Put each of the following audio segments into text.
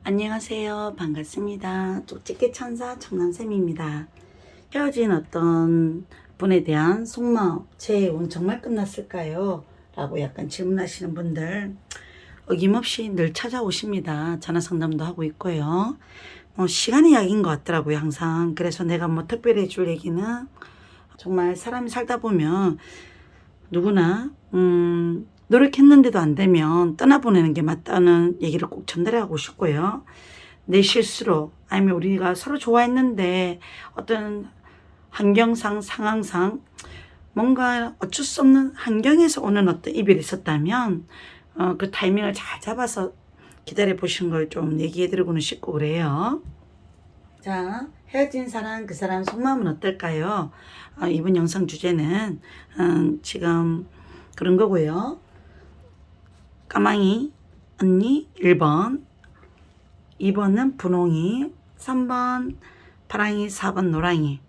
안녕하세요. 반갑습니다. 쪽집게 천사 청남쌤입니다. 헤어진 어떤 분에 대한 속마음, 제 운 정말 끝났을까요? 라고 약간 질문하시는 분들 어김없이 늘 찾아오십니다. 전화 상담도 하고 있고요. 시간이 약인 것 같더라고요, 항상. 그래서 내가 특별히 해줄 얘기는 정말 사람이 살다 보면 누구나 노력했는데도 안 되면 떠나보내는 게 맞다는 얘기를 꼭 전달하고 싶고요. 내 실수로 아니면 우리가 서로 좋아했는데 어떤 환경상 상황상 뭔가 어쩔 수 없는 환경에서 오는 어떤 이별이 있었다면 그 타이밍을 잘 잡아서 기다려 보시는 걸 좀 얘기해 드리고는 싶고 그래요. 자, 헤어진 사람, 그 사람 속마음은 어떨까요? 이번 영상 주제는 지금 그런 거고요. 까망이 언니 1번, 2번은 분홍이, 3번 파랑이, 4번 노랑이.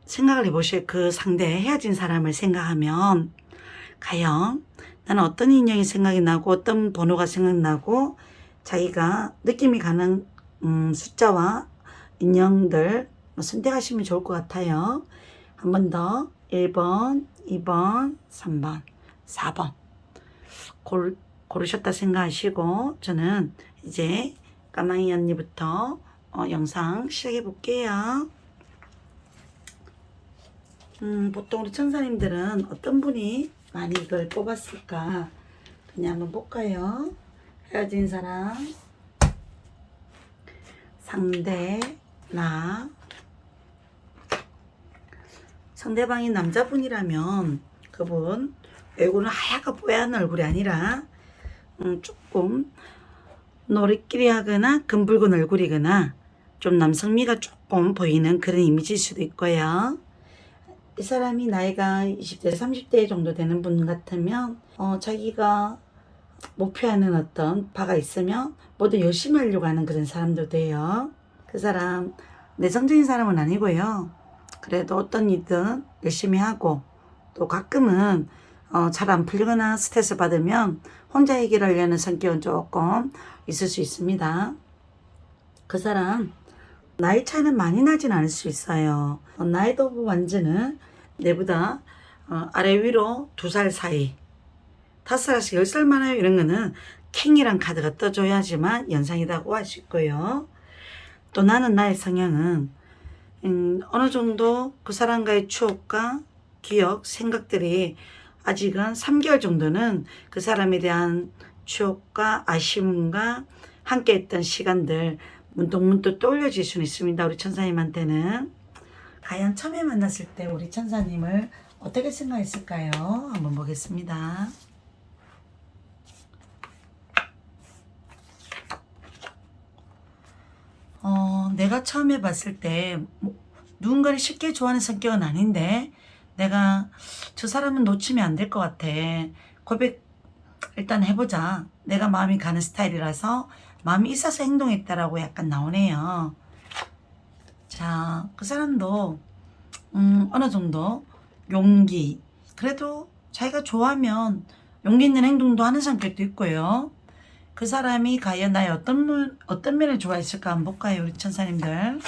생각을 해보실 그 상대 헤어진 사람을 생각하면 과연 나는 어떤 인형이 생각이 나고 어떤 번호가 생각나고 자기가 느낌이 가는 숫자와 인형들 선택하시면 좋을 것 같아요. 한 번 더 1번, 2번, 3번, 4번 고르셨다 생각하시고 저는 이제 까마귀 언니부터 영상 시작해 볼게요. 보통 우리 천사님들은 어떤 분이 많이 이걸 뽑았을까? 그냥 한번 볼까요? 헤어진 사람, 상대, 나. 상대방이 남자분이라면 그분 얼굴은 하얗고 뽀얀 얼굴이 아니라 조금 노리끼리 하거나 금붉은 얼굴이거나 좀 남성미가 조금 보이는 그런 이미지일 수도 있고요. 이 사람이 나이가 20대, 30대 정도 되는 분 같으면 자기가 목표하는 어떤 바가 있으면 모두 열심히 하려고 하는 그런 사람도 돼요. 그 사람 내성적인 사람은 아니고요. 그래도 어떤 일든 열심히 하고 또 가끔은 잘 안 풀리거나 스트레스 받으면 혼자 해결하려는 성격은 조금 있을 수 있습니다. 그 사람 나이 차이는 많이 나진 않을 수 있어요. 나이도 완전은 내보다 아래 위로 2살 사이 5살에서 10살 많아요. 이런 거는 킹이란 카드가 떠줘야지만 연상이라고 할 수 있고요. 또 나는 나의 성향은 어느 정도 그 사람과의 추억과 기억, 생각들이 아직은 3개월 정도는 그 사람에 대한 추억과 아쉬움과 함께 했던 시간들 문득문득 떠올려질 수는 있습니다. 우리 천사님한테는. 과연 처음에 만났을 때 우리 천사님을 어떻게 생각했을까요? 한번 보겠습니다. 내가 처음에 봤을 때 누군가를 쉽게 좋아하는 성격은 아닌데 내가 저 사람은 놓치면 안 될 것 같아. 고백 일단 해보자. 내가 마음이 가는 스타일이라서 마음이 있어서 행동했다라고 약간 나오네요. 자, 그 사람도 어느 정도 용기, 그래도 자기가 좋아하면 용기 있는 행동도 하는 성격도 있고요. 그 사람이 과연 나의 어떤 면을 좋아했을까 한번 볼까요, 우리 천사님들.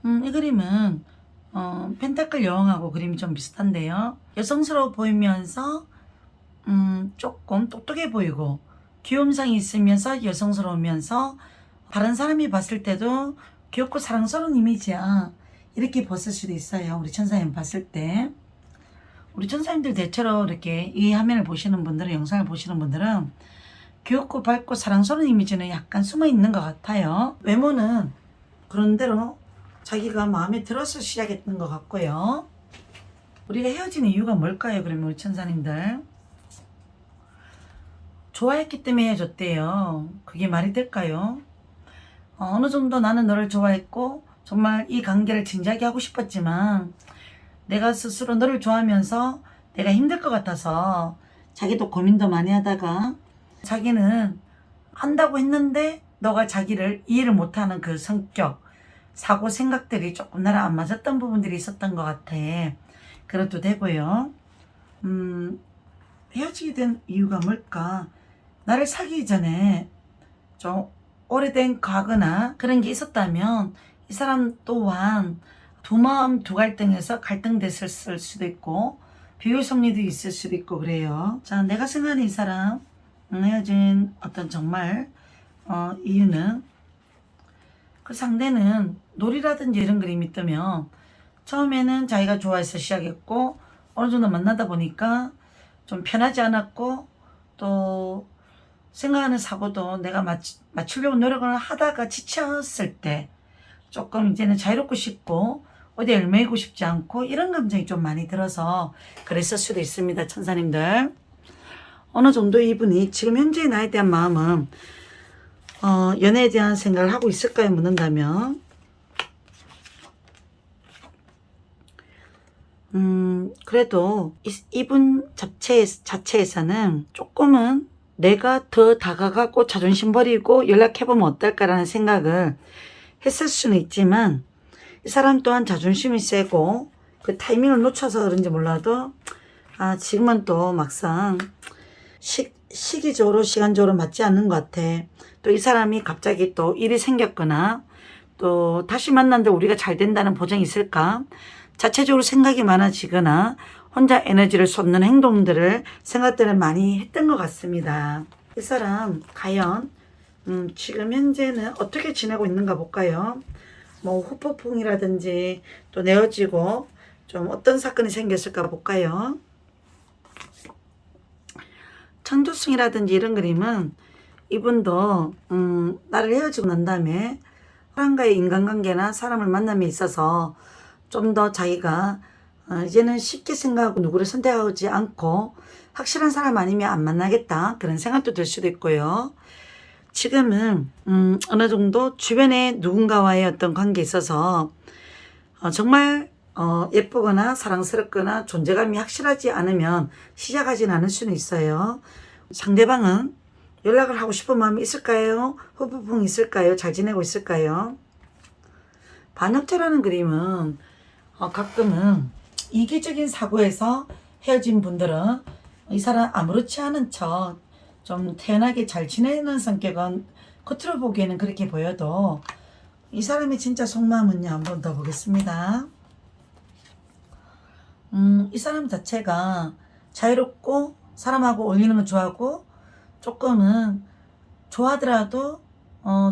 이 그림은 펜타클 여왕하고 그림이 좀 비슷한데요. 여성스러워 보이면서 조금 똑똑해 보이고 귀염상이 있으면서 여성스러우면서 다른 사람이 봤을 때도 귀엽고 사랑스러운 이미지야. 이렇게 봤을 수도 있어요. 우리 천사님 봤을 때. 우리 천사님들 대체로 이렇게 이 화면을 보시는 분들은, 영상을 보시는 분들은 귀엽고 밝고 사랑스러운 이미지는 약간 숨어 있는 것 같아요. 외모는 그런대로 자기가 마음에 들어서 시작했던 것 같고요. 우리가 헤어진 이유가 뭘까요? 그러면 우리 천사님들. 좋아했기 때문에 헤어졌대요. 그게 말이 될까요? 어느 정도 나는 너를 좋아했고 정말 이 관계를 진지하게 하고 싶었지만 내가 스스로 너를 좋아하면서 내가 힘들 것 같아서 자기도 고민도 많이 하다가 자기는 한다고 했는데 너가 자기를 이해를 못하는 그 성격, 사고 생각들이 조금 나랑 안 맞았던 부분들이 있었던 것 같아. 그래도 되고요. 헤어지게 된 이유가 뭘까? 나를 사귀기 전에 좀 오래된 과거나 그런 게 있었다면 이 사람 또한 두 마음 두 갈등에서 갈등됐을 수도 있고 비교 심리도 있을 수도 있고 그래요. 자, 내가 생각하는 이 사람 헤어진 어떤 정말 이유는 그 상대는 놀이라든지 이런 그림이 뜨면 처음에는 자기가 좋아해서 시작했고 어느 정도 만나다 보니까 좀 편하지 않았고 또 생각하는 사고도 내가 맞추려고 노력을 하다가 지쳤을 때 조금 이제는 자유롭고 싶고 어디 얽매이고 싶지 않고 이런 감정이 좀 많이 들어서 그랬을 수도 있습니다. 천사님들. 어느 정도 이분이 지금 현재의 나에 대한 마음은 연애에 대한 생각을 하고 있을까요? 묻는다면 그래도 이분 자체에서는 조금은 내가 더 다가가고 자존심 버리고 연락해보면 어떨까라는 생각을 했을 수는 있지만 이 사람 또한 자존심이 세고 그 타이밍을 놓쳐서 그런지 몰라도 지금은 또 막상 시기적으로 시간적으로 맞지 않는 것 같아. 또 이 사람이 갑자기 또 일이 생겼거나 또 다시 만났는데 우리가 잘 된다는 보장이 있을까? 자체적으로 생각이 많아지거나 혼자 에너지를 쏟는 행동들을 생각들을 많이 했던 것 같습니다. 이 사람 과연 지금 현재는 어떻게 지내고 있는가 볼까요? 뭐 후폭풍이라든지 또 내어지고 좀 어떤 사건이 생겼을까 볼까요? 천도승이라든지 이런 그림은 이분도 나를 헤어지고 난 다음에 사람과의 인간관계나 사람을 만남에 있어서 좀 더 자기가 이제는 쉽게 생각하고 누구를 선택하지 않고 확실한 사람 아니면 안 만나겠다 그런 생각도 들 수도 있고요. 지금은 어느 정도 주변에 누군가와의 어떤 관계에 있어서 정말 예쁘거나 사랑스럽거나 존재감이 확실하지 않으면 시작하진 않을 수는 있어요. 상대방은 연락을 하고 싶은 마음이 있을까요? 후폭풍이 있을까요? 잘 지내고 있을까요? 반역죄라는 그림은 가끔은 이기적인 사고에서 헤어진 분들은 이 사람 아무렇지 않은 척 좀 태연하게 잘 지내는 성격은 겉으로 보기에는 그렇게 보여도 이 사람의 진짜 속마음은요, 한번 더 보겠습니다. 이 사람 자체가 자유롭고 사람하고 어울리는 걸 좋아하고 조금은 좋아하더라도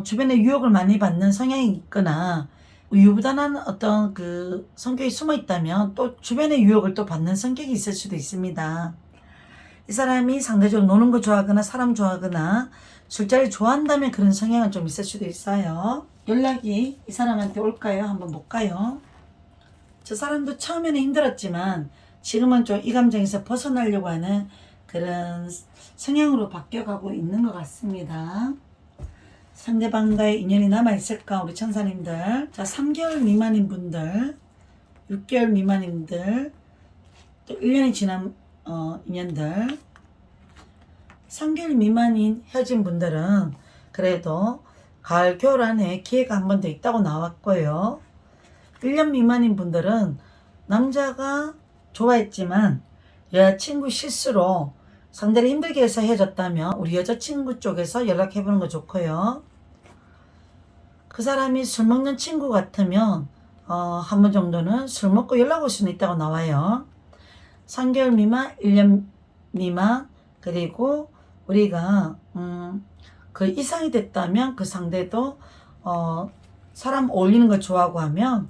주변에 유혹을 많이 받는 성향이 있거나 유부단한 어떤 그 성격이 숨어 있다면 또 주변의 유혹을 또 받는 성격이 있을 수도 있습니다. 이 사람이 상대적으로 노는 거 좋아하거나 사람 좋아하거나 술자리를 좋아한다면 그런 성향은 좀 있을 수도 있어요. 연락이 이 사람한테 올까요? 한번 볼까요? 저 사람도 처음에는 힘들었지만 지금은 좀 이 감정에서 벗어나려고 하는 그런 성향으로 바뀌어가고 있는 것 같습니다. 상대방과의 인연이 남아있을까 우리 천사님들. 자, 3개월 미만인 분들, 6개월 미만인들, 또 1년이 지난 인연들. 3개월 미만인 헤어진 분들은 그래도 가을 겨울 안에 기회가 한 번 더 있다고 나왔고요. 1년 미만인 분들은 남자가 좋아했지만 여자친구 실수로 상대를 힘들게 해서 헤어졌다면 우리 여자친구 쪽에서 연락해보는 거 좋고요. 그 사람이 술 먹는 친구 같으면 한 번 정도는 술 먹고 연락 올 수는 있다고 나와요. 3개월 미만, 1년 미만, 그리고 우리가 그 이상이 됐다면 그 상대도 사람 어울리는 걸 좋아하고 하면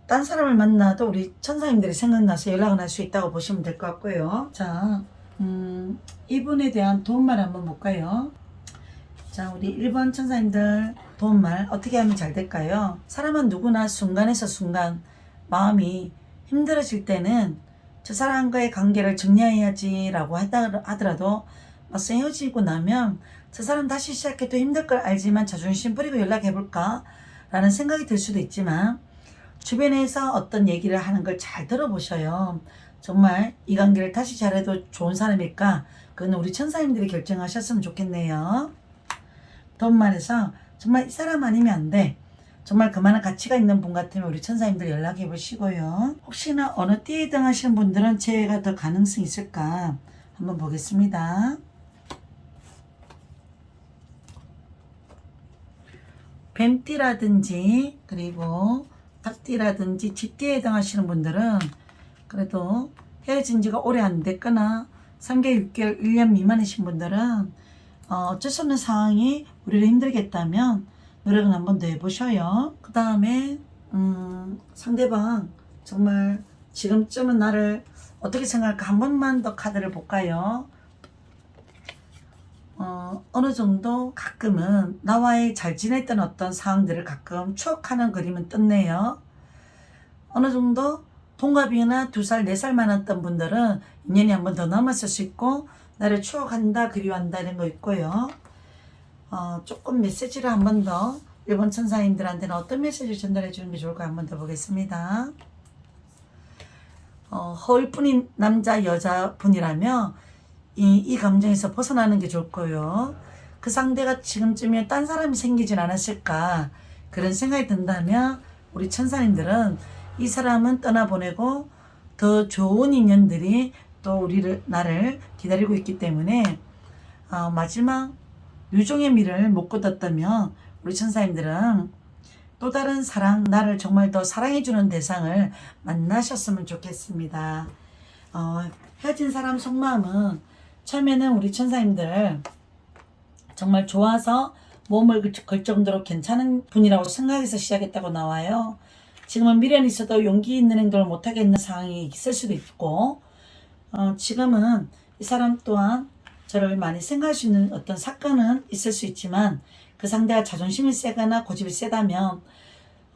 딴 사람을 만나도 우리 천사님들이 생각나서 연락을 할 수 있다고 보시면 될 것 같고요. 자, 이분에 대한 도움말 한번 볼까요? 자, 우리 1번 천사님들 도움말 어떻게 하면 잘 될까요? 사람은 누구나 순간에서 순간 마음이 힘들어질 때는 저 사람과의 관계를 정리해야지 라고 하더라도 막상 헤어지고 나면 저 사람 다시 시작해도 힘들 걸 알지만 자존심 버리고 연락해볼까? 라는 생각이 들 수도 있지만 주변에서 어떤 얘기를 하는 걸 잘 들어보셔요. 정말 이 관계를 다시 잘해도 좋은 사람일까? 그건 우리 천사님들이 결정하셨으면 좋겠네요. 도움말에서 정말 이 사람 아니면 안 돼. 정말 그만한 가치가 있는 분 같으면 우리 천사님들 연락해 보시고요. 혹시나 어느 띠에 해당하시는 분들은 재회가 더 가능성이 있을까 한번 보겠습니다. 뱀띠라든지 그리고 닭띠라든지 쥐띠에 해당하시는 분들은 그래도 헤어진 지가 오래 안 됐거나 3개월, 6개월, 1년 미만이신 분들은 어쩔 수 없는 상황이 우리를 힘들겠다면 노력을 한번 더 해보셔요. 그 다음에 상대방 정말 지금쯤은 나를 어떻게 생각할까 한 번만 더 카드를 볼까요? 어느 정도 가끔은 나와의 잘 지냈던 어떤 상황들을 가끔 추억하는 그림은 떴네요. 어느 정도 동갑이나 2살, 4살 많았던 분들은 인연이 한 번 더 남았을 수 있고 나를 추억한다, 그리워한다 이런 거 있고요. 조금 메시지를 한 번 더 일본 천사님들한테는 어떤 메시지를 전달해 주는 게 좋을까 한 번 더 보겠습니다. 허울뿐인 남자, 여자분이라면 이 감정에서 벗어나는 게 좋을 거예요. 그 상대가 지금쯤에 딴 사람이 생기진 않았을까 그런 생각이 든다면 우리 천사님들은 이 사람은 떠나보내고 더 좋은 인연들이 또 나를 기다리고 있기 때문에 마지막 유종의 미를 못 거뒀다면 우리 천사님들은 또 다른 사랑, 나를 정말 더 사랑해주는 대상을 만나셨으면 좋겠습니다. 헤어진 사람 속마음은 처음에는 우리 천사님들 정말 좋아서 몸을 걸 정도로 괜찮은 분이라고 생각해서 시작했다고 나와요. 지금은 미련이 있어도 용기 있는 행동을 못하겠는 상황이 있을 수도 있고 지금은 이 사람 또한 저를 많이 생각할 수 있는 어떤 사건은 있을 수 있지만 그 상대가 자존심이 세거나 고집이 세다면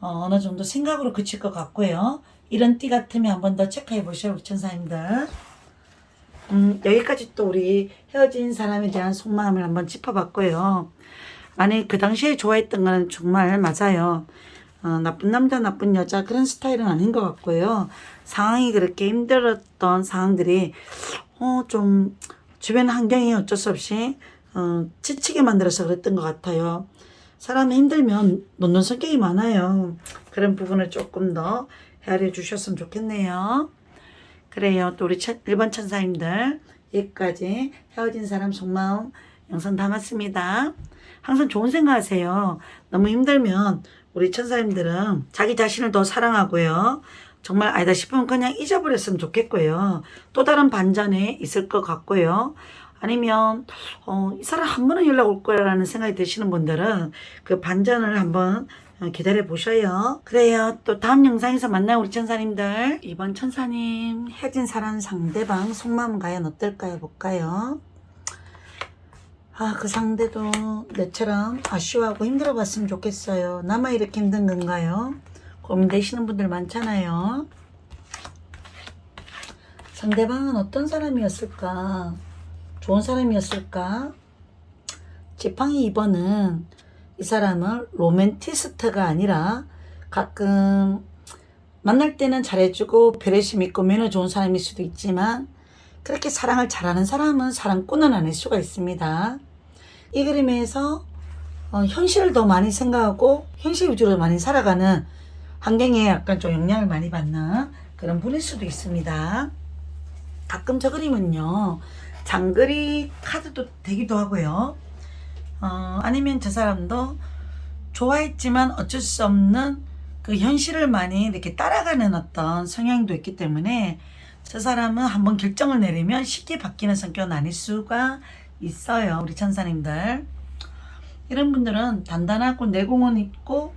어느 정도 생각으로 그칠 것 같고요. 이런 띠 같으면 한 번 더 체크해 보셔요, 우리 천사님들. 여기까지 또 우리 헤어진 사람에 대한 속마음을 한번 짚어봤고요. 만약 그 당시에 좋아했던 건 정말 맞아요. 나쁜 남자, 나쁜 여자 그런 스타일은 아닌 것 같고요. 상황이 그렇게 힘들었던 상황들이 좀 주변 환경이 어쩔 수 없이 지치게 만들어서 그랬던 것 같아요. 사람이 힘들면 놓는 성격이 많아요. 그런 부분을 조금 더 헤아려 주셨으면 좋겠네요. 그래요. 또 우리 1번 천사님들 여기까지 헤어진 사람 속마음 영상 담았습니다. 항상 좋은 생각하세요. 너무 힘들면 우리 천사님들은 자기 자신을 더 사랑하고요. 정말 아니다 싶으면 그냥 잊어버렸으면 좋겠고요. 또 다른 반전에 있을 것 같고요. 아니면 이 사람 한 번은 연락 올 거라는 생각이 드시는 분들은 그 반전을 한번 기다려 보셔요. 그래요. 또 다음 영상에서 만나요, 우리 천사님들. 이번 천사님 헤어진 사람 상대방 속마음 과연 어떨까요? 볼까요? 그 상대도 내처럼 아쉬워하고 힘들어 봤으면 좋겠어요. 나만 이렇게 힘든 건가요? 고민되시는 분들 많잖아요. 상대방은 어떤 사람이었을까? 좋은 사람이었을까? 지팡이 2번은 이 사람은 로맨티스트가 아니라 가끔 만날 때는 잘해주고 배려심 있고 매너 좋은 사람일 수도 있지만 그렇게 사랑을 잘하는 사람은 사랑꾼은 아닐 수가 있습니다. 이 그림에서 현실을 더 많이 생각하고 현실 위주로 많이 살아가는 환경에 약간 좀 영향을 많이 받는 그런 분일 수도 있습니다. 가끔 저 그림은요 장거리 카드도 되기도 하고요. 아니면 저 사람도 좋아했지만 어쩔 수 없는 그 현실을 많이 이렇게 따라가는 어떤 성향도 있기 때문에 저 사람은 한번 결정을 내리면 쉽게 바뀌는 성격은 아닐 수가 있어요. 우리 천사님들. 이런 분들은 단단하고 내공은 있고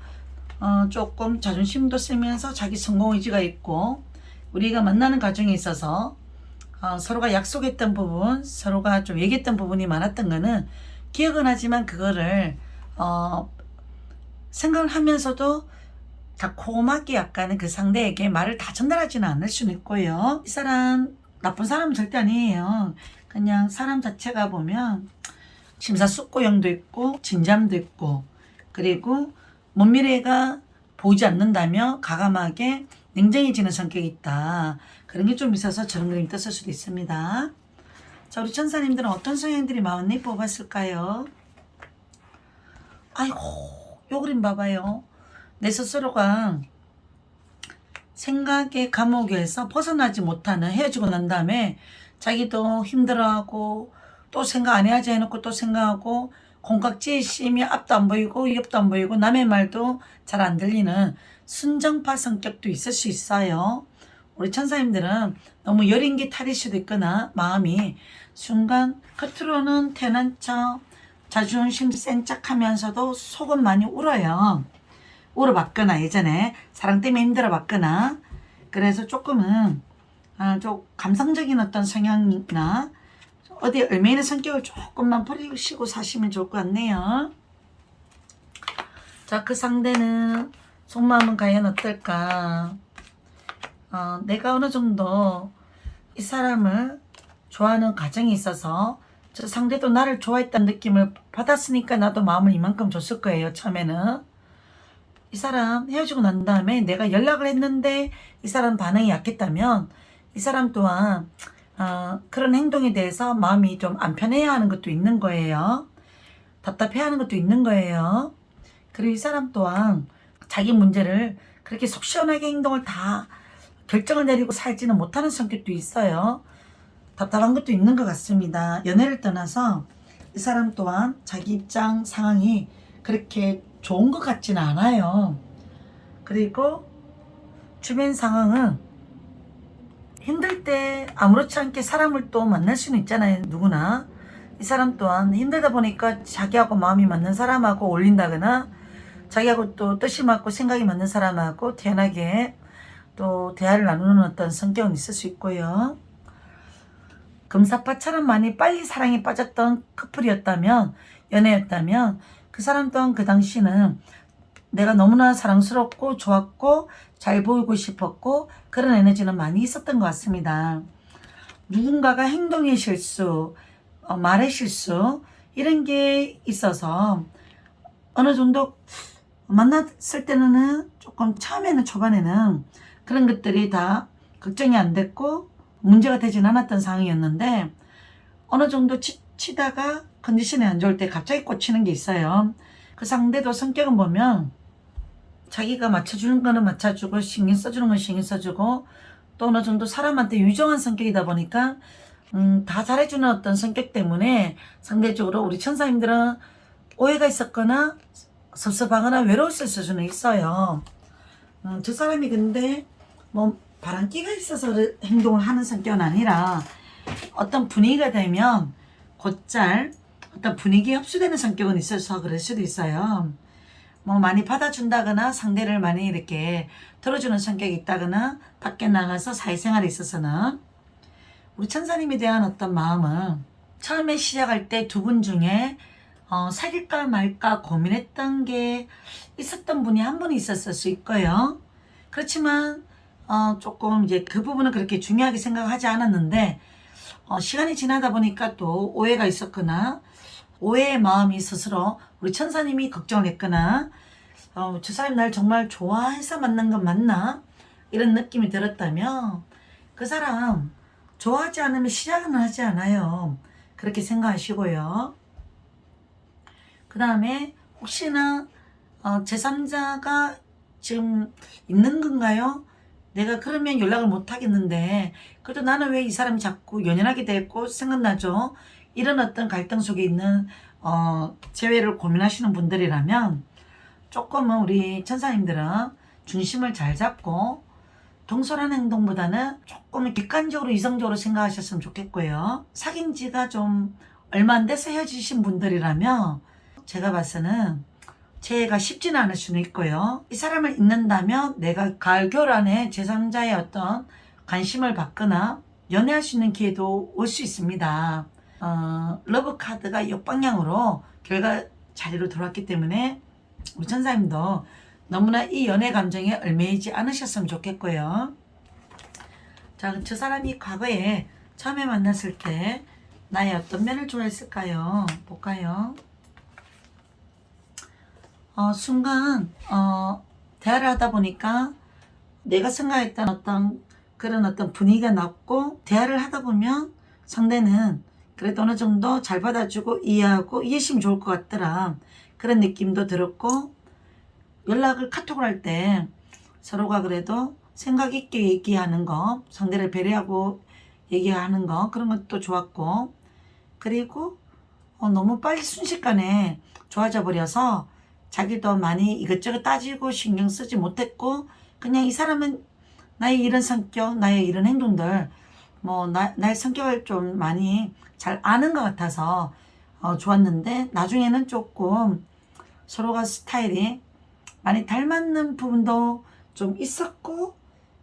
조금 자존심도 세면서 자기 성공 의지가 있고 우리가 만나는 과정에 있어서 서로가 약속했던 부분, 서로가 좀 얘기했던 부분이 많았던 거는 기억은 하지만 그거를 생각을 하면서도 달콤하게 약간은 그 상대에게 말을 다 전달하지는 않을 수는 있고요. 이 사람 나쁜 사람은 절대 아니에요. 그냥 사람 자체가 보면 심사숙고형도 있고 진잠도 있고 그리고 먼 미래가 보이지 않는다며 가감하게 냉정해지는 성격이 있다. 그런 게 좀 있어서 저런 그림이 떴을 수도 있습니다. 자, 우리 천사님들은 어떤 성향들이 많이 뽑았을까요? 아이고, 요 그림 봐봐요. 내 스스로가 생각의 감옥에서 벗어나지 못하는 헤어지고 난 다음에 자기도 힘들어하고 또 생각 안 해야지 해놓고 또 생각하고 콩깍지에 씌면 앞도 안 보이고 옆도 안 보이고 남의 말도 잘 안 들리는 순정파 성격도 있을 수 있어요. 우리 천사님들은 너무 여린 게 탈일 수도 있거나 마음이 순간 겉으로는 태어난 척 자존심 센 척하면서도 속은 많이 울어요. 울어봤거나 예전에 사랑 때문에 힘들어봤거나 그래서 조금은 좀 감성적인 어떤 성향이나 어디 얼매이는 성격을 조금만 버리시고 사시면 좋을 것 같네요. 자, 그 상대는 속마음은 과연 어떨까? 내가 어느 정도 이 사람을 좋아하는 과정이 있어서 저 상대도 나를 좋아했다는 느낌을 받았으니까 나도 마음을 이만큼 줬을 거예요. 처음에는 이 사람 헤어지고 난 다음에 내가 연락을 했는데 이 사람 반응이 약했다면 이 사람 또한 그런 행동에 대해서 마음이 좀 안 편해야 하는 것도 있는 거예요. 답답해하는 것도 있는 거예요. 그리고 이 사람 또한 자기 문제를 그렇게 속 시원하게 행동을 다 결정을 내리고 살지는 못하는 성격도 있어요. 답답한 것도 있는 것 같습니다. 연애를 떠나서 이 사람 또한 자기 입장 상황이 그렇게 좋은 것 같지는 않아요. 그리고 주변 상황은 힘들 때 아무렇지 않게 사람을 또 만날 수는 있잖아요. 누구나. 이 사람 또한 힘들다 보니까 자기하고 마음이 맞는 사람하고 어울린다거나 자기하고 또 뜻이 맞고 생각이 맞는 사람하고 태연하게 또 대화를 나누는 어떤 성격은 있을 수 있고요. 금사파처럼 많이 빨리 사랑에 빠졌던 커플이었다면, 연애였다면 그 사람 또한 그 당시는 내가 너무나 사랑스럽고 좋았고 잘 보이고 싶었고 그런 에너지는 많이 있었던 것 같습니다. 누군가가 행동의 실수, 말의 실수 이런 게 있어서 어느 정도 만났을 때는 조금 처음에는 초반에는 그런 것들이 다 걱정이 안 됐고 문제가 되진 않았던 상황이었는데 어느 정도 치다가 컨디션이 안 좋을 때 갑자기 꽂히는 게 있어요. 그 상대도 성격은 보면 자기가 맞춰주는 거는 맞춰주고 신경 써주는 건 신경 써주고 또 어느 정도 사람한테 유정한 성격이다 보니까 다 잘해주는 어떤 성격 때문에 상대적으로 우리 천사님들은 오해가 있었거나 섭섭하거나 외로웠을 수는 있어요. 저 사람이 근데 뭐 바람기가 있어서 행동을 하는 성격은 아니라 어떤 분위기가 되면 곧잘 어떤 분위기에 흡수되는 성격은 있어서 그럴 수도 있어요. 뭐 많이 받아준다거나 상대를 많이 이렇게 들어주는 성격이 있다거나 밖에 나가서 사회생활에 있어서는 우리 천사님에 대한 어떤 마음은 처음에 시작할 때 두 분 중에 사귈까 말까 고민했던 게 있었던 분이 한 분 있었을 수 있고요. 그렇지만 조금 이제 그 부분은 그렇게 중요하게 생각하지 않았는데 시간이 지나다 보니까 또 오해가 있었거나 오해의 마음이 스스로 우리 천사님이 걱정을 했거나 저 사람이 날 정말 좋아해서 만난 건 맞나? 이런 느낌이 들었다면 그 사람 좋아하지 않으면 시작은 하지 않아요. 그렇게 생각하시고요. 그 다음에 혹시나 제3자가 지금 있는 건가요? 내가 그러면 연락을 못 하겠는데 그래도 나는 왜 이 사람이 자꾸 연연하게 됐고 생각나죠? 이런 어떤 갈등 속에 있는 재회를 고민하시는 분들이라면 조금은 우리 천사님들은 중심을 잘 잡고 동솔한 행동보다는 조금 객관적으로 이성적으로 생각하셨으면 좋겠고요. 사귄 지가 좀 얼마 안 돼서 헤어지신 분들이라면 제가 봐서는 재회가 쉽지는 않을 수는 있고요. 이 사람을 잊는다면 내가 가을 겨울 안에 제3자의 어떤 관심을 받거나 연애할 수 있는 기회도 올 수 있습니다. 러브 카드가 역방향으로 결과 자리로 돌아왔기 때문에 우리 천사님도 너무나 이 연애 감정에 얽매이지 않으셨으면 좋겠고요. 자, 저 사람이 과거에 처음에 만났을 때 나의 어떤 면을 좋아했을까요? 볼까요? 순간 대화를 하다 보니까 내가 생각했던 어떤 그런 어떤 분위기가 났고 대화를 하다 보면 상대는 그래도 어느 정도 잘 받아주고 이해하고 이해심이 좋을 것 같더라. 그런 느낌도 들었고 연락을 카톡을 할 때 서로가 그래도 생각 있게 얘기하는 거, 상대를 배려하고 얘기하는 거 그런 것도 좋았고 그리고 너무 빨리 순식간에 좋아져 버려서 자기도 많이 이것저것 따지고 신경 쓰지 못했고 그냥 이 사람은 나의 이런 성격, 나의 이런 행동들 나의 성격을 좀 많이 잘 아는 것 같아서 좋았는데 나중에는 조금 서로가 스타일이 많이 닮았는 부분도 좀 있었고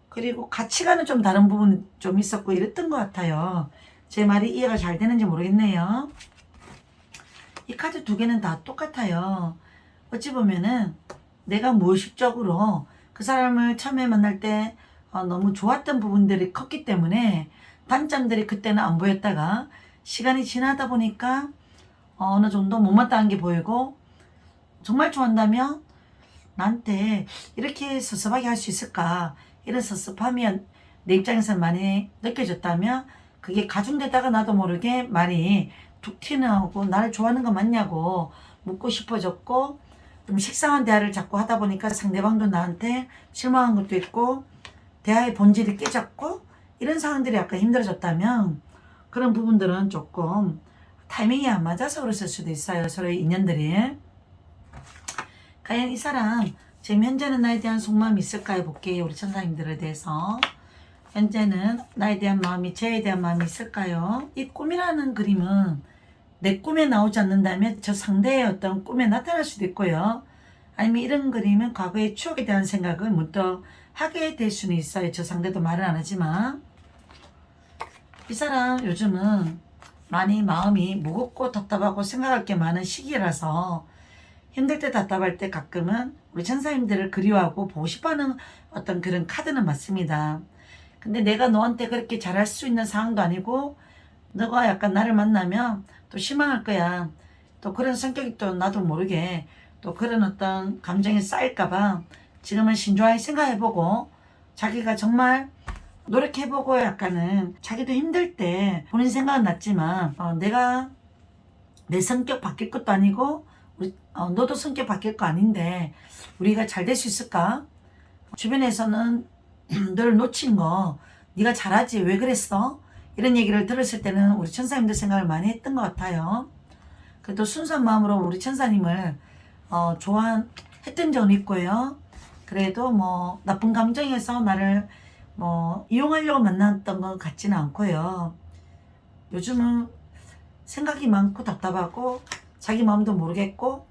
그리고 가치관은 좀 다른 부분 좀 있었고 이랬던 것 같아요. 제 말이 이해가 잘 되는지 모르겠네요. 이 카드 두 개는 다 똑같아요. 어찌 보면은 내가 무의식적으로 그 사람을 처음에 만날 때 너무 좋았던 부분들이 컸기 때문에 단점들이 그때는 안 보였다가 시간이 지나다 보니까 어느 정도 못마땅한 게 보이고 정말 좋아한다면 나한테 이렇게 섭섭하게 할 수 있을까 이런 섭섭함이 내 입장에서 많이 느껴졌다면 그게 가중되다가 나도 모르게 말이 툭 튀어나오고 나를 좋아하는 거 맞냐고 묻고 싶어졌고 좀 식상한 대화를 자꾸 하다 보니까 상대방도 나한테 실망한 것도 있고 대화의 본질이 깨졌고 이런 상황들이 약간 힘들어졌다면 그런 부분들은 조금 타이밍이 안 맞아서 그랬을 수도 있어요. 서로의 인연들이. 과연 이 사람 지금 현재는 나에 대한 속마음이 있을까요? 볼게요. 우리 천사님들에 대해서. 현재는 나에 대한 마음이 쟤에 대한 마음이 있을까요? 이 꿈이라는 그림은 내 꿈에 나오지 않는다면 저 상대의 어떤 꿈에 나타날 수도 있고요. 아니면 이런 그림은 과거의 추억에 대한 생각을 문득 하게 될 수는 있어요. 저 상대도 말을 안 하지만 이 사람 요즘은 많이 마음이 무겁고 답답하고 생각할 게 많은 시기라서 힘들 때 답답할 때 가끔은 우리 천사님들을 그리워하고 보고 싶어하는 어떤 그런 카드는 맞습니다. 근데 내가 너한테 그렇게 잘할 수 있는 상황도 아니고 너가 약간 나를 만나면 또 실망할 거야. 또 그런 성격이 또 나도 모르게 또 그런 어떤 감정이 쌓일까봐 지금은 신중하게 생각해보고 자기가 정말 노력해보고 약간은 자기도 힘들 때 본인 생각은 났지만 내가 내 성격 바뀔 것도 아니고 너도 성격 바뀔 거 아닌데 우리가 잘 될 수 있을까? 주변에서는 너를 놓친 거 네가 잘하지 왜 그랬어? 이런 얘기를 들었을 때는 우리 천사님들 생각을 많이 했던 것 같아요. 그래도 순수한 마음으로 우리 천사님을 좋아했던 적은 있고요. 그래도 나쁜 감정에서 나를 이용하려고 만났던 것 같지는 않고요. 요즘은 생각이 많고 답답하고 자기 마음도 모르겠고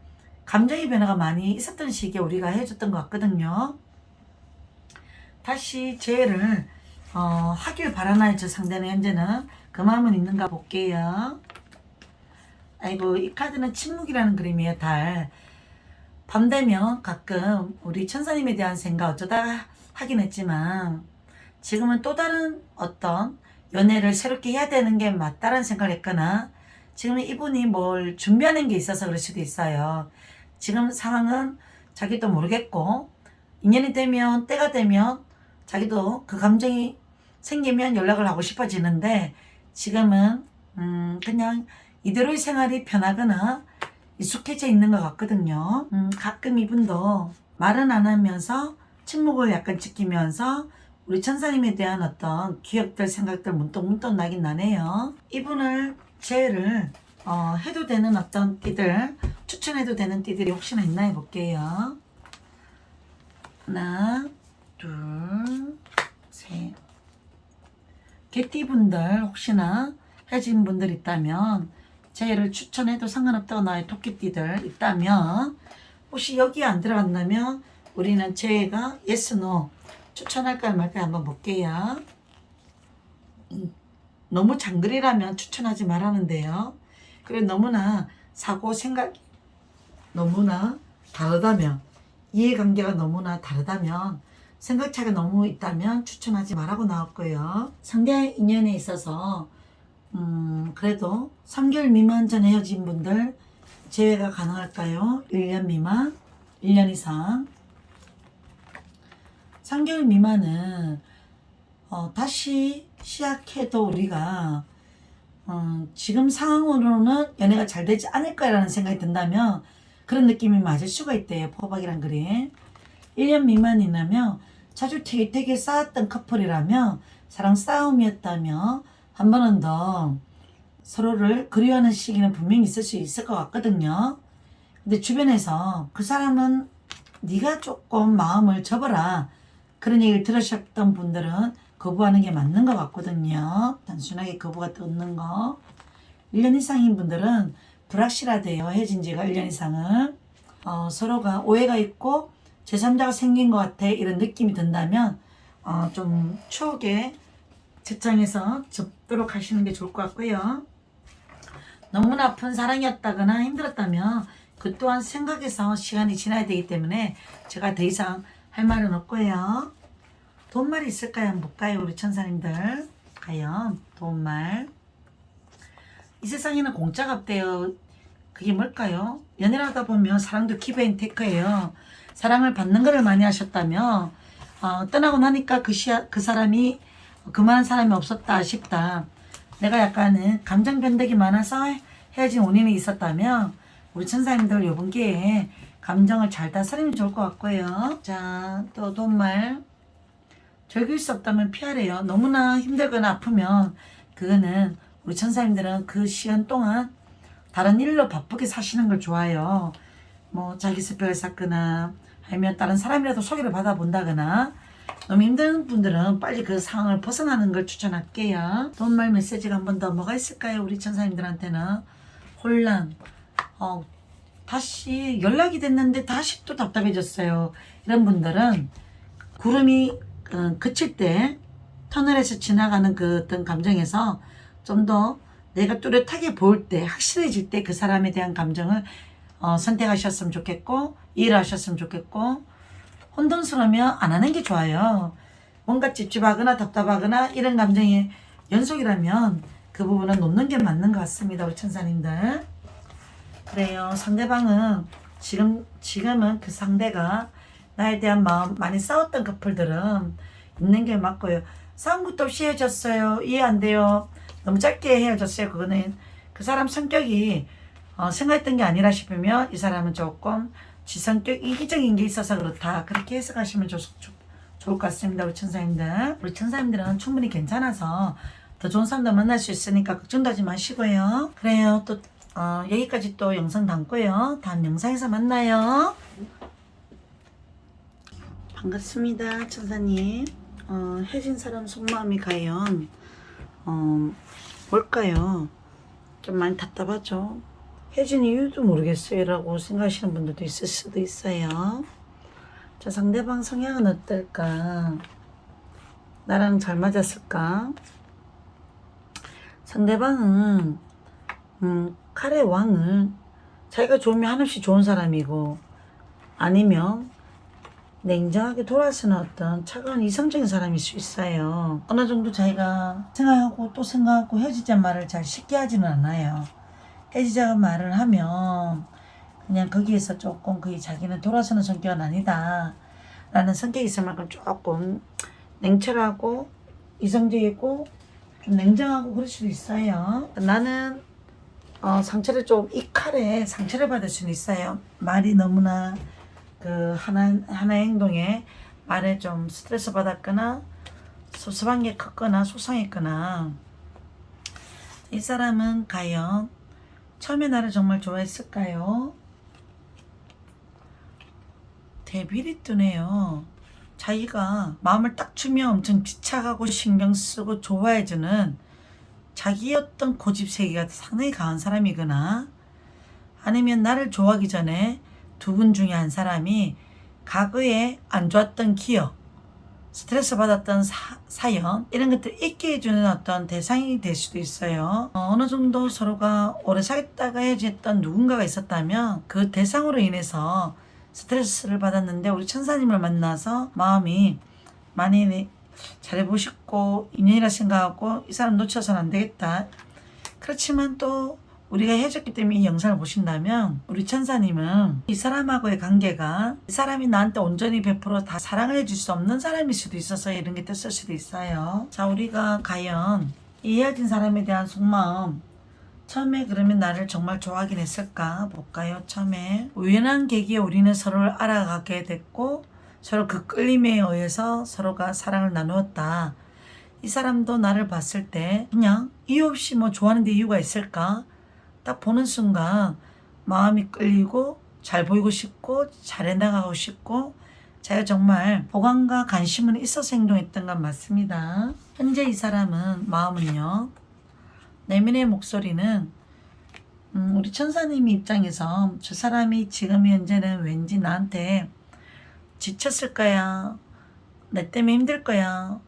감정의 변화가 많이 있었던 시기에 우리가 해줬던 것 같거든요. 다시 재회를 하길 바라나요? 저 상대는 현재는 그 마음은 있는가 볼게요. 아이고 이 카드는 침묵이라는 그림이에요. 달. 밤 되면 가끔 우리 천사님에 대한 생각 어쩌다 하긴 했지만 지금은 또 다른 어떤 연애를 새롭게 해야 되는 게 맞다라는 생각을 했거나 지금 이분이 뭘 준비하는 게 있어서 그럴 수도 있어요. 지금 상황은 자기도 모르겠고 인연이 되면 때가 되면 자기도 그 감정이 생기면 연락을 하고 싶어지는데 지금은 그냥 이대로의 생활이 편하거나 익숙해져 있는 것 같거든요. 가끔 이분도 말은 안 하면서 침묵을 약간 지키면서 우리 천사님에 대한 어떤 기억들 생각들 문득문득 나긴 나네요. 이분을 제외를 해도 되는 어떤 띠들 추천해도 되는 띠들이 혹시나 있나 해볼게요. 하나 둘 셋. 개띠분들 혹시나 헤어진 분들 있다면 제외를 추천해도 상관없다고 나의 토끼띠들 있다면 혹시 여기에 안 들어간다면 우리는 제외가 yes, no 추천할까 말까 한번 볼게요. 너무 장거리라면 추천하지 말라는데요. 그리고 너무나 사고 생각이 너무나 다르다면 이해관계가 너무나 다르다면 생각 차이가 너무 있다면 추천하지 말라고 나왔고요. 상대 인연에 있어서 그래도 3개월 미만 전 헤어진 분들 재회가 가능할까요? 1년 미만, 1년 이상. 3개월 미만은 다시 시작해도 우리가 지금 상황으로는 연애가 잘 되지 않을 거라는 생각이 든다면 그런 느낌이 맞을 수가 있대요. 포박이란 그림. 1년 미만이라면 자주 되게 쌓았던 커플이라면 사랑 싸움이었다며 한 번은 더 서로를 그리워하는 시기는 분명히 있을 수 있을 것 같거든요. 근데 주변에서 그 사람은 네가 조금 마음을 접어라 그런 얘기를 들으셨던 분들은 거부하는 게 맞는 것 같거든요. 단순하게 거부가 뜯는 거. 1년 이상인 분들은 불확실하대요. 헤어진 지가 1년 이상은. 서로가 오해가 있고 제3자가 생긴 것 같아 이런 느낌이 든다면 좀 추억의 책장에서 접도록 하시는 게 좋을 것 같고요. 너무나 아픈 사랑이었다거나 힘들었다면 그 또한 생각해서 시간이 지나야 되기 때문에 제가 더 이상 할 말은 없고요. 도움말이 있을까요? 한번 볼까요? 우리 천사님들. 과연 도움말. 이 세상에는 공짜가 없대요. 그게 뭘까요? 연애를 하다 보면 사랑도 기브 앤 테이크예요. 사랑을 받는 거를 많이 하셨다면 떠나고 나니까 그 사람이 그만한 사람이 없었다 싶다. 내가 약간은 감정 변덕이 많아서 헤어진 원인이 있었다면 우리 천사님들 요번 기회에 감정을 잘 다스리면 좋을 것 같고요. 자, 또 도움말. 즐길 수 없다면 피하래요. 너무나 힘들거나 아프면 그거는 우리 천사님들은 그 시간 동안 다른 일로 바쁘게 사시는 걸 좋아해요. 뭐 자기 스펙을 쌓거나 아니면 다른 사람이라도 소개를 받아본다거나 너무 힘든 분들은 빨리 그 상황을 벗어나는 걸 추천할게요. 도움말 메시지가 한 번 더 뭐가 있을까요? 우리 천사님들한테는 혼란. 다시 연락이 됐는데 다시 또 답답해졌어요. 이런 분들은 구름이 그칠 때 터널에서 지나가는 그 어떤 감정에서 좀 더 내가 뚜렷하게 보일 때 확실해질 때 그 사람에 대한 감정을 선택하셨으면 좋겠고 이해를 하셨으면 좋겠고 혼돈스러우면 안 하는 게 좋아요. 뭔가 찝찝하거나 답답하거나 이런 감정의 연속이라면 그 부분은 놓는 게 맞는 것 같습니다. 우리 천사님들. 그래요. 상대방은 지금은 그 상대가 나에 대한 마음 많이 싸웠던 커플들은 있는 게 맞고요. 싸운 것도 없이 헤어졌어요. 이해 안 돼요. 너무 짧게 헤어졌어요. 그거는 그 사람 성격이 생각했던 게 아니라 싶으면 이 사람은 조금 지 성격 이기적인 게 있어서 그렇다. 그렇게 해석하시면 좋을 것 같습니다. 우리 천사님들. 우리 천사님들은 충분히 괜찮아서 더 좋은 사람도 만날 수 있으니까 걱정도 하지 마시고요. 그래요. 또 여기까지 또 영상 담고요. 다음 영상에서 만나요. 반갑습니다. 천사님. 헤어진 사람 속마음이 과연 뭘까요? 좀 많이 답답하죠. 헤어진 이유도 모르겠어요 라고 생각하시는 분들도 있을 수도 있어요. 자, 상대방 성향은 어떨까? 나랑 잘 맞았을까? 상대방은 칼의 왕을 자기가 좋으면 한없이 좋은 사람이고 아니면 냉정하게 돌아서는 어떤 차가운 이성적인 사람일 수 있어요. 어느 정도 자기가 생각하고 또 생각하고 헤어지자 말을 잘 쉽게 하지는 않아요. 헤어지자 말을 하면 그냥 거기에서 조금 그게 자기는 돌아서는 성격은 아니다 라는 성격이 있을 만큼 조금 냉철하고 이성적이고 좀 냉정하고 그럴 수도 있어요. 나는 상처를 좀 이 칼에 상처를 받을 수는 있어요. 말이 너무나 그 하나의 행동에 말에 좀 스트레스 받았거나 섭섭한 게 컸거나 속상했거나 이 사람은 과연 처음에 나를 정말 좋아했을까요? 대비리 뜨네요. 자기가 마음을 딱 주면 엄청 집착하고 신경 쓰고 좋아해주는 자기의 어떤 고집 세계가 상당히 강한 사람이거나 아니면 나를 좋아하기 전에 두 분 중에 한 사람이 과거에 안 좋았던 기억, 스트레스 받았던 사연 이런 것들을 잊게 해주는 어떤 대상이 될 수도 있어요. 어느 정도 서로가 오래 사귀었다가 헤어졌던 누군가가 있었다면 그 대상으로 인해서 스트레스를 받았는데 우리 천사님을 만나서 마음이 많이 잘해보고 싶고 인연이라 생각하고 이 사람 놓쳐서는 안 되겠다. 그렇지만 또 우리가 헤어졌기 때문에 이 영상을 보신다면 우리 천사님은 이 사람하고의 관계가 이 사람이 나한테 온전히 100%다 사랑을 해줄 수 없는 사람일 수도 있어서 이런 게 됐을 수도 있어요. 자, 우리가 과연 이 헤어진 사람에 대한 속마음 처음에 그러면 나를 정말 좋아하긴 했을까 볼까요? 처음에 우연한 계기에 우리는 서로를 알아가게 됐고 서로 그 끌림에 의해서 서로가 사랑을 나누었다. 이 사람도 나를 봤을 때 그냥 이유 없이 뭐 좋아하는데 이유가 있을까? 딱 보는 순간 마음이 끌리고 잘 보이고 싶고 잘해 나가고 싶고 제가 정말 호감과 관심은 있어서 행동했던 건 맞습니다. 현재 이 사람은 마음은요. 내면의 목소리는 우리 천사님이 입장에서 저 사람이 지금 현재는 왠지 나한테 지쳤을 거야. 내 때문에 힘들 거야.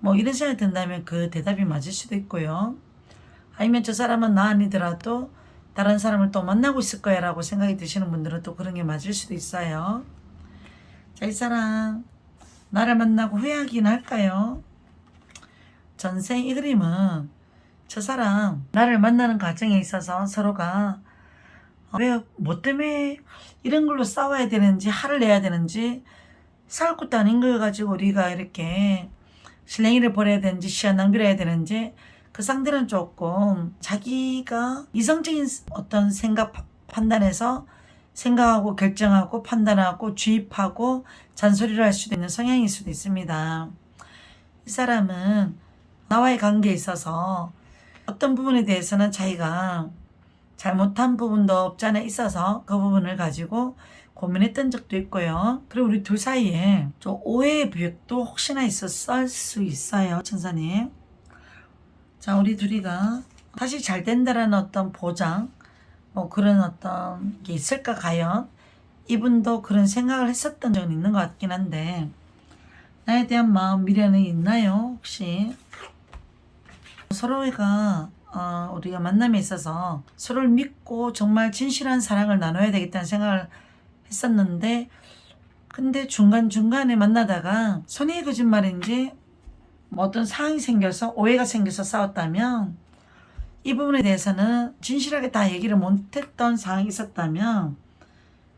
뭐 이런 생각이 든다면 그 대답이 맞을 수도 있고요. 아니면 저 사람은 나 아니더라도 다른 사람을 또 만나고 있을 거야 라고 생각이 드시는 분들은 또 그런 게 맞을 수도 있어요. 자, 이 사람 나를 만나고 후회하긴 할까요? 전생 이 그림은 저 사람 나를 만나는 과정에 있어서 서로가 왜 뭐 때문에 이런 걸로 싸워야 되는지 화를 내야 되는지 싸울 것도 아닌 걸 가지고 우리가 이렇게 실랭이를 벌여야 되는지 시간 낭비를 해야 되는지 그 상대는 조금 자기가 이성적인 어떤 생각 판단에서 생각하고 결정하고 판단하고 주입하고 잔소리를 할 수도 있는 성향일 수도 있습니다. 이 사람은 나와의 관계에 있어서 어떤 부분에 대해서는 자기가 잘못한 부분도 없지 않아 있어서 그 부분을 가지고 고민했던 적도 있고요. 그리고 우리 둘 사이에 좀 오해의 부역도 혹시나 있었을 수 있어요. 천사님. 자, 우리 둘이가 다시 잘 된다라는 어떤 보장 뭐 그런 어떤 게 있을까 과연? 이분도 그런 생각을 했었던 적은 있는 것 같긴 한데 나에 대한 마음 미련은 있나요? 혹시? 서로가 우리가 만남에 있어서 서로를 믿고 정말 진실한 사랑을 나눠야 되겠다는 생각을 했었는데 근데 중간중간에 만나다가 선의의 거짓말인지 뭐 어떤 상황이 생겨서 오해가 생겨서 싸웠다면 이 부분에 대해서는 진실하게 다 얘기를 못했던 상황이 있었다면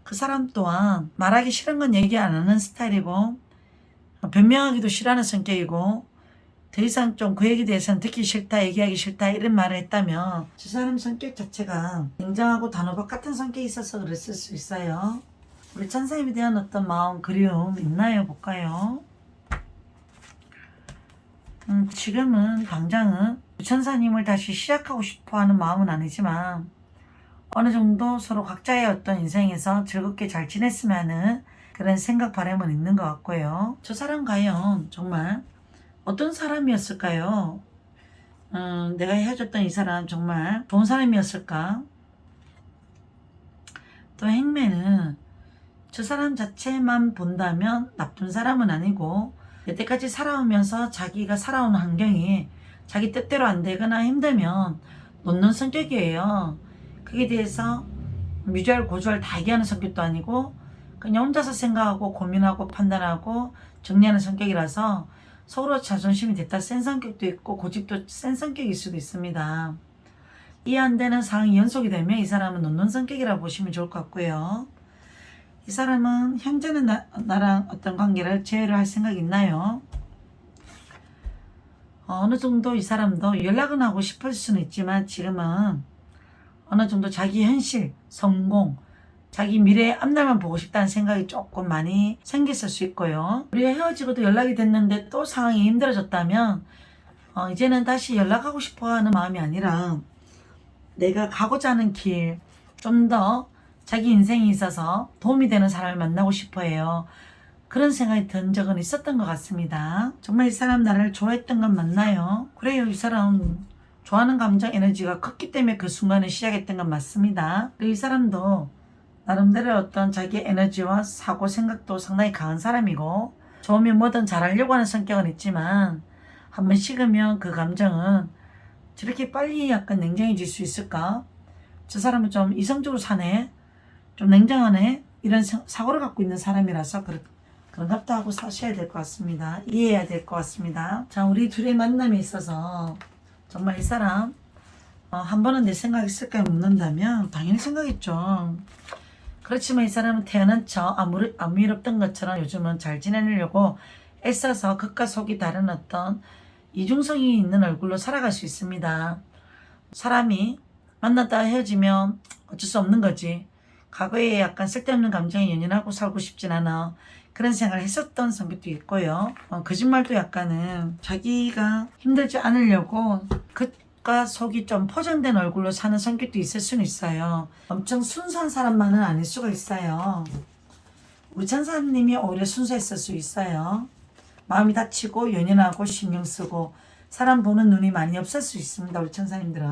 그 사람 또한 말하기 싫은 건 얘기 안 하는 스타일이고 변명하기도 싫어하는 성격이고 더 이상 좀 그 얘기에 대해서는 듣기 싫다 얘기하기 싫다 이런 말을 했다면 저 사람 성격 자체가 냉정하고 단호박 같은 성격이 있어서 그랬을 수 있어요. 우리 천사님에 대한 어떤 마음 그리움 있나요? 볼까요? 지금은 당장은 천사님을 다시 시작하고 싶어하는 마음은 아니지만 어느 정도 서로 각자의 어떤 인생에서 즐겁게 잘 지냈으면 하는 그런 생각 바람은 있는 것 같고요. 저 사람 과연 정말 어떤 사람이었을까요? 내가 헤어졌던 이 사람 정말 좋은 사람이었을까? 또 행매는 저 사람 자체만 본다면 나쁜 사람은 아니고 여태까지 살아오면서 자기가 살아온 환경이 자기 뜻대로 안 되거나 힘들면 놓는 성격이에요. 그에 대해서 뮤절 고절 다 얘기하는 성격도 아니고 그냥 혼자서 생각하고 고민하고 판단하고 정리하는 성격이라서 서로 자존심이 됐다 센 성격도 있고 고집도 센 성격일 수도 있습니다. 이해 안 되는 상황이 연속이 되면 이 사람은 놓는 성격이라고 보시면 좋을 것 같고요. 이 사람은 현재는 나랑 어떤 관계를 재회를 할 생각이 있나요? 어느 정도 이 사람도 연락은 하고 싶을 수는 있지만 지금은 어느 정도 자기 현실, 성공, 자기 미래의 앞날만 보고 싶다는 생각이 조금 많이 생겼을 수 있고요. 우리가 헤어지고도 연락이 됐는데 또 상황이 힘들어졌다면 이제는 다시 연락하고 싶어하는 마음이 아니라 내가 가고자 하는 길 좀 더 자기 인생에 있어서 도움이 되는 사람을 만나고 싶어 해요. 그런 생각이 든 적은 있었던 것 같습니다. 정말 이 사람 나를 좋아했던 건 맞나요? 그래요. 이 사람 좋아하는 감정 에너지가 컸기 때문에 그 순간에 시작했던 건 맞습니다. 그리고 이 사람도 나름대로 어떤 자기 에너지와 사고 생각도 상당히 강한 사람이고 좋으면 뭐든 잘하려고 하는 성격은 있지만 한번 식으면 그 감정은 저렇게 빨리 약간 냉정해질 수 있을까? 저 사람은 좀 이성적으로 사네? 좀 냉정하네? 이런 사고를 갖고 있는 사람이라서 그런갑다 하고 사셔야 될 것 같습니다. 이해해야 될 것 같습니다. 자, 우리 둘의 만남에 있어서 정말 이 사람 한 번은 내 생각이 있을까 묻는다면 당연히 생각했죠. 그렇지만 이 사람은 태어난 척 아무 일 없던 것처럼 요즘은 잘 지내려고 애써서 겉과 속이 다른 어떤 이중성이 있는 얼굴로 살아갈 수 있습니다. 사람이 만났다 헤어지면 어쩔 수 없는 거지. 과거에 약간 쓸데없는 감정에 연연하고 살고 싶진 않아. 그런 생각을 했었던 성격도 있고요. 거짓말도 약간은 자기가 힘들지 않으려고 겉과 속이 좀 포장된 얼굴로 사는 성격도 있을 수는 있어요. 엄청 순수한 사람만은 아닐 수가 있어요. 우리 천사님이 오히려 순수했을 수 있어요. 마음이 다치고 연연하고 신경 쓰고 사람 보는 눈이 많이 없을 수 있습니다. 우리 천사님들은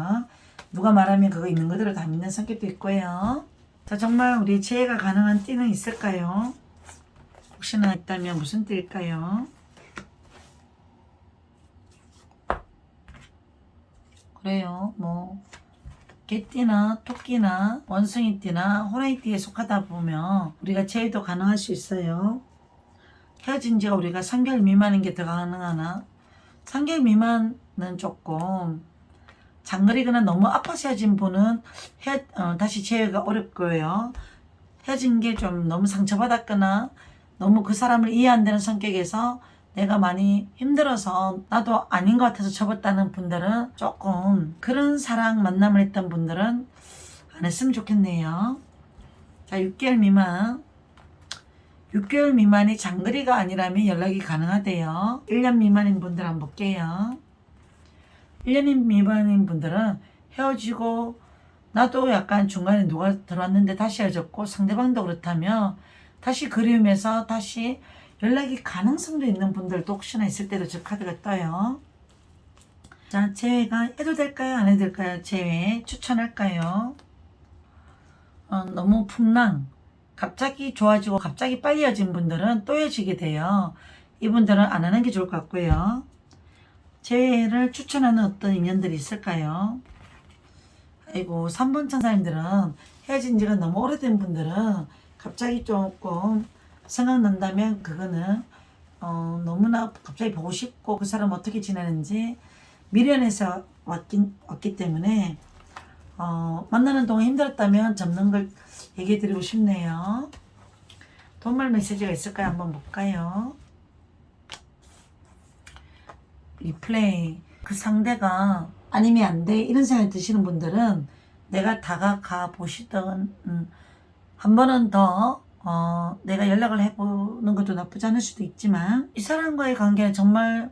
누가 말하면 그거 있는 그대로 다 믿는 성격도 있고요. 자, 정말 우리 재해가 가능한 띠는 있을까요? 혹시나 있다면 무슨 띠일까요? 그래요. 뭐 개띠나 토끼나 원숭이띠나 호랑이띠에 속하다 보면 우리가 재해도 가능할 수 있어요. 헤어진 지가 우리가 3개월 미만인 게 더 가능하나? 3개월 미만은 조금 장거리거나 너무 아파서 헤어진 분은 다시 재회가 어렵 거예요. 헤어진 게 좀 너무 상처받았거나 너무 그 사람을 이해 안 되는 성격에서 내가 많이 힘들어서 나도 아닌 것 같아서 접었다는 분들은 조금 그런 사랑 만남을 했던 분들은 안 했으면 좋겠네요. 자, 6개월 미만. 6개월 미만이 장거리가 아니라면 연락이 가능하대요. 1년 미만인 분들 한번 볼게요. 1년 미만인 분들은 헤어지고 나도 약간 중간에 누가 들어왔는데 다시 헤어졌고 상대방도 그렇다면 다시 그리움에서 다시 연락이 가능성도 있는 분들도 혹시나 있을 때도 저 카드가 떠요. 자, 재회가 해도 될까요? 안 해도 될까요? 재회 추천할까요? 너무 풍랑 갑자기 좋아지고 갑자기 빨리 헤어진 분들은 또 헤어지게 돼요. 이분들은 안 하는 게 좋을 것 같고요. 재회를 추천하는 어떤 인연들이 있을까요? 아이고, 3번 천사님들은 헤어진 지가 너무 오래된 분들은 갑자기 조금 생각난다면 그거는 너무나 갑자기 보고 싶고 그 사람 어떻게 지내는지 미련해서 왔기 때문에 만나는 동안 힘들었다면 접는 걸 얘기해 드리고 싶네요. 도움말 메시지가 있을까요? 한번 볼까요? 리플레이. 그 상대가 아니면 안 돼 이런 생각이 드시는 분들은 내가 다가가 보시던 한 번은 더 내가 연락을 해보는 것도 나쁘지 않을 수도 있지만 이 사람과의 관계는 정말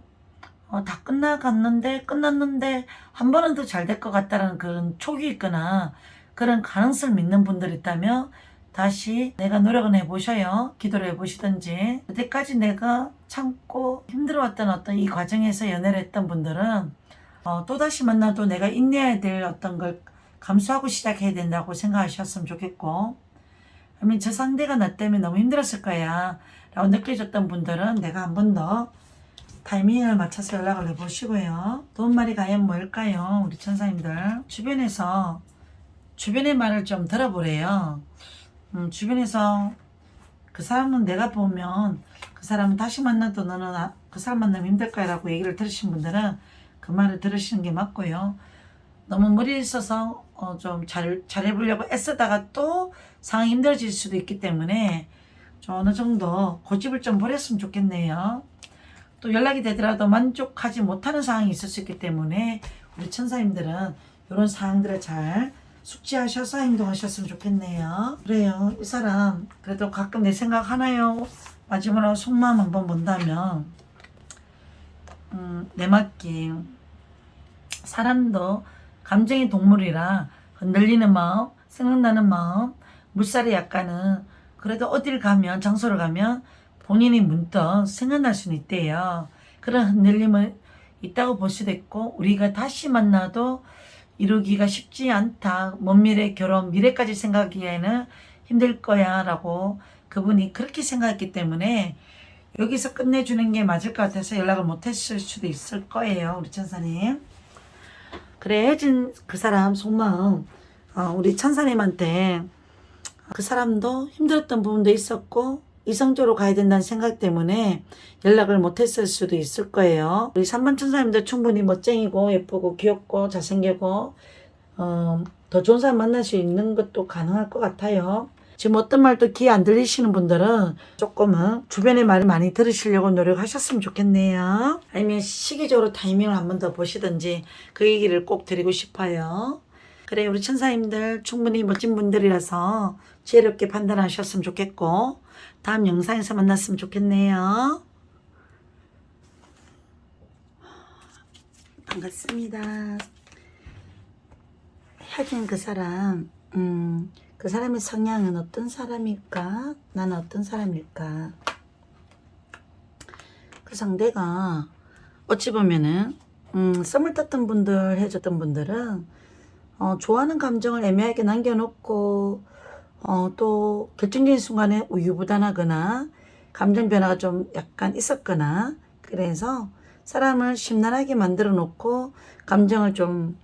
다 끝났는데 한 번은 더 잘 될 것 같다는 그런 촉이 있거나 그런 가능성을 믿는 분들이 있다면 다시 내가 노력을 해보셔요. 기도를 해보시든지. 그때까지 내가 참고 힘들어왔던 어떤 이 과정에서 연애를 했던 분들은 또다시 만나도 내가 인내해야 될 어떤 걸 감수하고 시작해야 된다고 생각하셨으면 좋겠고, 아니면 저 상대가 나 때문에 너무 힘들었을 거야 라고 느껴졌던 분들은 내가 한 번 더 타이밍을 맞춰서 연락을 해보시고요. 도움말이 과연 뭘까요? 우리 천사님들 주변의 말을 좀 들어보래요. 주변에서 그 사람은 내가 보면 그 사람은 다시 만나도 너는 그 사람 만나면 힘들 거야 라고 얘기를 들으신 분들은 그 말을 들으시는 게 맞고요. 너무 무리에 있어서 좀 잘해보려고 애쓰다가 또 상황이 힘들어질 수도 있기 때문에 좀 어느 정도 고집을 좀 버렸으면 좋겠네요. 또 연락이 되더라도 만족하지 못하는 상황이 있을 수 있기 때문에 우리 천사님들은 이런 상황들을 잘 숙지하셔서 행동하셨으면 좋겠네요. 그래요. 이 사람 그래도 가끔 내 생각 하나요? 마지막으로 속마음 한번 본다면 내 맡김. 사람도 감정의 동물이라 흔들리는 마음, 생각나는 마음, 물살이 약간은 그래도 어딜 가면 장소를 가면 본인이 문득 생각날 수는 있대요. 그런 흔들림은 있다고 볼 수도 있고 우리가 다시 만나도 이루기가 쉽지 않다. 먼 미래 결혼 미래까지 생각하기에는 힘들 거야 라고 그분이 그렇게 생각했기 때문에 여기서 끝내주는 게 맞을 것 같아서 연락을 못했을 수도 있을 거예요. 우리 천사님. 그래, 헤어진 그 사람 속마음 우리 천사님한테 그 사람도 힘들었던 부분도 있었고 이성적으로 가야 된다는 생각 때문에 연락을 못했을 수도 있을 거예요. 우리 3번 천사님도 충분히 멋쟁이고 예쁘고 귀엽고 잘생기고 더 좋은 사람 만날 수 있는 것도 가능할 것 같아요. 지금 어떤 말도 귀에 안 들리시는 분들은 조금은 주변의 말을 많이 들으시려고 노력하셨으면 좋겠네요. 아니면 시기적으로 타이밍을 한 번 더 보시든지 그 얘기를 꼭 드리고 싶어요. 그래, 우리 천사님들 충분히 멋진 분들이라서 지혜롭게 판단하셨으면 좋겠고, 다음 영상에서 만났으면 좋겠네요. 반갑습니다. 헤어진 그 사람, 그 사람의 성향은 어떤 사람일까? 나는 어떤 사람일까? 그 상대가 어찌 보면은 썸을 탔던 분들, 헤어졌던 분들은 좋아하는 감정을 애매하게 남겨놓고 또 결정적인 순간에 우유부단하거나 감정 변화가 좀 약간 있었거나, 그래서 사람을 심란하게 만들어 놓고 감정을 좀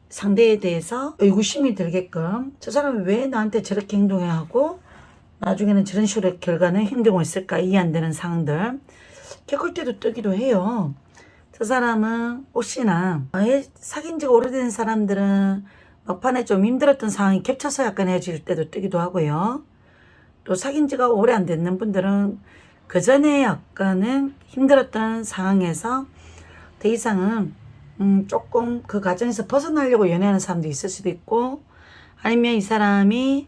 상대에 대해서 의구심이 들게끔, 저 사람이 왜 나한테 저렇게 행동해야 하고 나중에는 저런 식으로 결과는 행동을 했을까, 이해 안 되는 상황들 겪을 때도 뜨기도 해요. 저 사람은 혹시나 사귄 지가 오래된 사람들은 막판에 좀 힘들었던 상황이 겹쳐서 약간 헤어질 때도 뜨기도 하고요. 또 사귄 지가 오래 안 됐는 분들은 그 전에 약간은 힘들었던 상황에서 더 이상은 조금 그 과정에서 벗어나려고 연애하는 사람도 있을 수도 있고, 아니면 이 사람이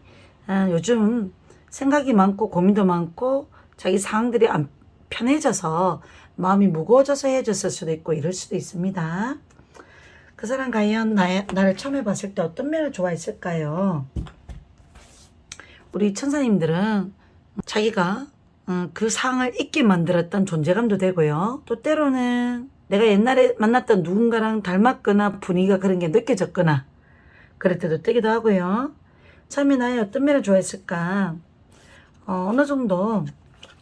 요즘 생각이 많고 고민도 많고 자기 상황들이 안 편해져서 마음이 무거워져서 헤어졌을 수도 있고, 이럴 수도 있습니다. 그 사람 과연 나를 처음 해봤을 때 어떤 면을 좋아했을까요? 우리 천사님들은 자기가 그 상황을 잊게 만들었던 존재감도 되고요. 또 때로는 내가 옛날에 만났던 누군가랑 닮았거나 분위기가 그런 게 느껴졌거나 그럴 때도 뜨기도 하고요. 처음에 나의 어떤 면을 좋아했을까? 어느 정도